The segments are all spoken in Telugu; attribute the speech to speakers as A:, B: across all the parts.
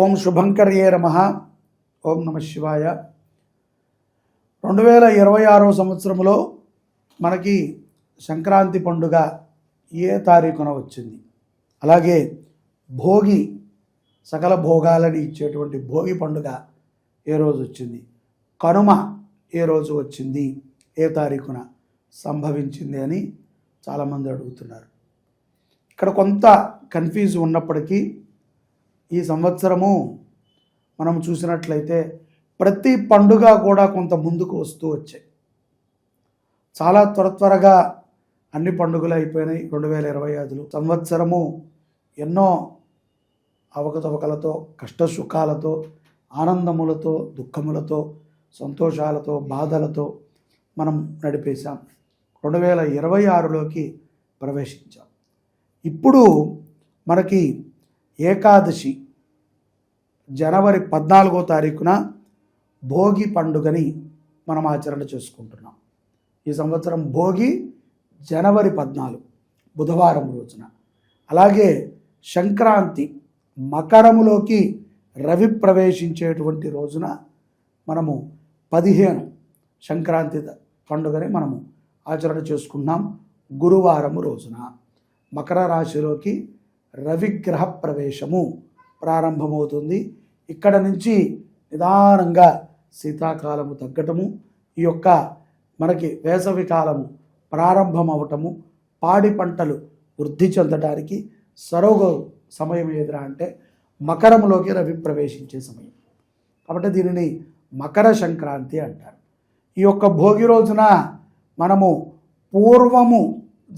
A: ఓం శుభంకర్యే నమః. ఓం నమ శివాయ. 2026 సంవత్సరంలో మనకి సంక్రాంతి పండుగ ఏ తారీఖున వచ్చింది, అలాగే భోగి సకల భోగాలని ఇచ్చేటువంటి భోగి పండుగ ఏ రోజు వచ్చింది, కనుమ ఏ రోజు వచ్చింది, ఏ తారీఖున సంభవించింది అని చాలామంది అడుగుతున్నారు. ఇక్కడ కొంత కన్ఫ్యూజ్ ఉన్నప్పటికీ ఈ సంవత్సరము మనం చూసినట్లయితే ప్రతి పండుగ కూడా కొంత ముందుకు వస్తూ వచ్చాయి. చాలా త్వరగా అన్ని పండుగలు అయిపోయినాయి. 2025 సంవత్సరము ఎన్నో అవకతవకలతో, కష్టసుఖాలతో, ఆనందములతో, దుఃఖములతో, సంతోషాలతో, బాధలతో మనం నడిపేశాం. 2026లోకి ప్రవేశించాం. ఇప్పుడు మనకి ఏకాదశి జనవరి 14వ తారీఖున భోగి పండుగని మనం ఆచరణ చేసుకుంటున్నాం. ఈ సంవత్సరం భోగి జనవరి 14 బుధవారం రోజున, అలాగే సంక్రాంతి మకరములోకి రవి ప్రవేశించేటువంటి రోజున మనము 15 సంక్రాంతి పండుగని మనము ఆచరణ చేసుకున్నాం. గురువారం రోజున మకర రాశిలోకి రవిగ్రహ ప్రవేశము ప్రారంభమవుతుంది. ఇక్కడ నుంచి నిదానంగా శీతాకాలము తగ్గటము, ఈ యొక్క మనకి వేసవి కాలము ప్రారంభమవటము, పాడి పంటలు వృద్ధి చెందడానికి సరోగ సమయం ఏదిరా అంటే మకరంలోకి రవి ప్రవేశించే సమయం. కాబట్టి దీనిని మకర సంక్రాంతి అంటారు. ఈ యొక్క భోగి రోజున మనము పూర్వము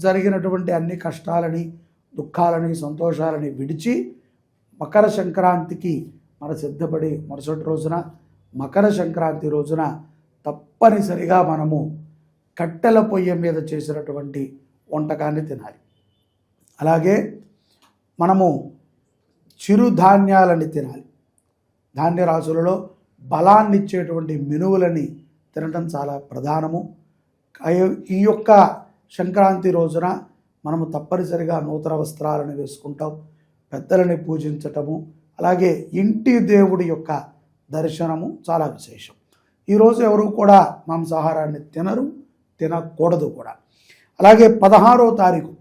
A: జరిగినటువంటి అన్ని కష్టాలని, దుఃఖాలని, సంతోషాలని విడిచి మకర సంక్రాంతికి మన సిద్ధపడి మరుసటి రోజున మకర సంక్రాంతి రోజున తప్పనిసరిగా మనము కట్టెల పొయ్యి మీద చేసినటువంటి వంటకాన్ని తినాలి. అలాగే మనము చిరుధాన్యాలని తినాలి. ధాన్యరాశులలో బలాన్ని ఇచ్చేటువంటి మినువులని తినటం చాలా ప్రధానము. ఈ యొక్క సంక్రాంతి రోజున మనము తప్పనిసరిగా నూతన వస్త్రాలను వేసుకుంటాం, పెద్దలని పూజించటము, అలాగే ఇంటి దేవుడి యొక్క దర్శనము చాలా విశేషం. ఈరోజు ఎవరు కూడా మాంసాహారాన్ని తినకూడదు కూడా. అలాగే 16వ తారీఖు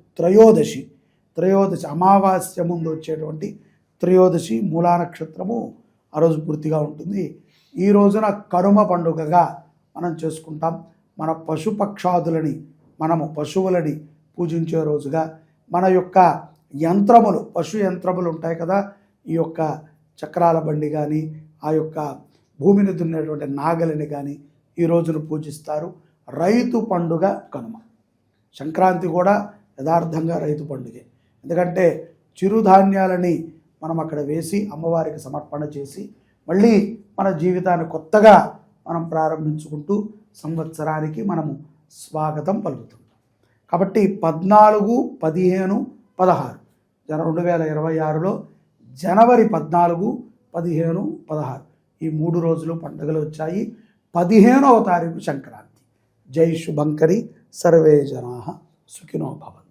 A: త్రయోదశి అమావాస్య ముందు వచ్చేటువంటి త్రయోదశి మూలా నక్షత్రము ఆ రోజు పూర్తిగా ఉంటుంది. ఈ రోజున కనుమ పండుగగా మనం చేసుకుంటాం. మన పశుపక్షాదులని, మనము పశువులని పూజించే రోజుగా, మన యొక్క యంత్రములు, పశు యంత్రములు ఉంటాయి కదా, ఈ యొక్క చక్రాల బండి కానీ, ఆ యొక్క భూమిని దున్నేటువంటి నాగలిని కానీ ఈ రోజును పూజిస్తారు. రైతు పండుగ కనుమ. సంక్రాంతి కూడా యథార్థంగా రైతు పండుగే. ఎందుకంటే చిరుధాన్యాలని మనం అక్కడ వేసి అమ్మవారికి సమర్పణ చేసి మళ్ళీ మన జీవితాన్ని కొత్తగా మనం ప్రారంభించుకుంటూ సంవత్సరానికి మనము స్వాగతం పలుకుతుంటాం. కాబట్టి 14, 15, 16 2026లో జనవరి 14, 15, 16 ఈ 3 రోజులు పండుగలు వచ్చాయి. 15వ తారీఖు సంక్రాంతి. జై శుభంకరి. సర్వే జనాః సుఖినో భవంతు.